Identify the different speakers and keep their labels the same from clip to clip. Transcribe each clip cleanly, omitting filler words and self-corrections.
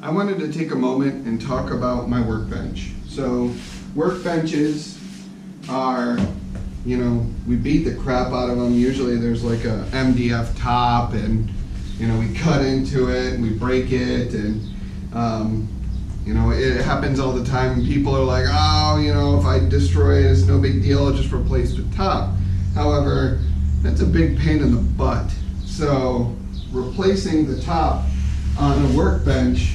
Speaker 1: I wanted to take a moment and talk about my workbench. So workbenches are, we beat the crap out of them. Usually there's like a MDF top and, we cut into it and we break it and, it happens all the time. People are like, oh, if I destroy it, it's no big deal, I'll just replace the top. However, that's a big pain in the butt. So replacing the top on a workbench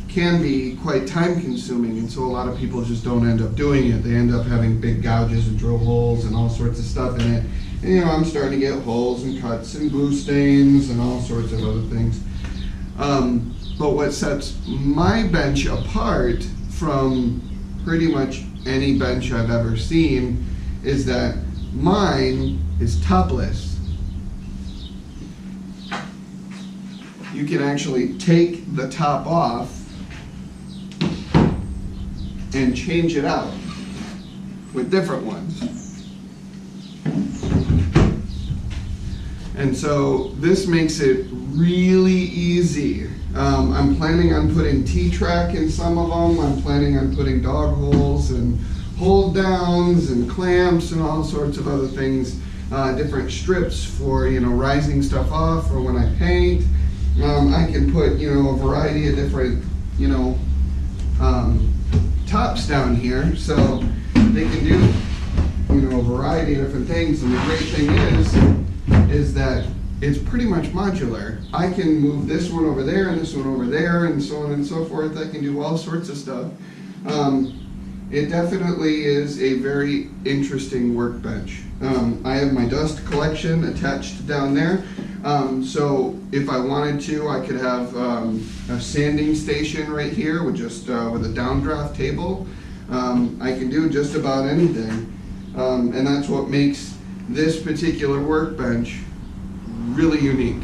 Speaker 1: can be quite time consuming, and so a lot of people just don't end up doing it. They end up having big gouges and drill holes and all sorts of stuff in it. And I'm starting to get holes and cuts and glue stains and all sorts of other things. But what sets my bench apart from pretty much any bench I've ever seen is that mine is topless. You can actually take the top off and change it out with different ones. And so this makes it really easy. I'm planning on putting T-track in some of them. I'm planning on putting dog holes and hold downs and clamps and all sorts of other things. Different strips for, rising stuff off or when I paint. I can put, a variety of different, tops down here, so they can do, a variety of different things. And the great thing is that it's pretty much modular. I can move this one over there and this one over there and so on and so forth. I can do all sorts of stuff. It definitely is a very interesting workbench. I have my dust collection attached down there. So if I wanted to, I could have a sanding station right here with just with a downdraft table. I can do just about anything. And that's what makes this particular workbench really unique.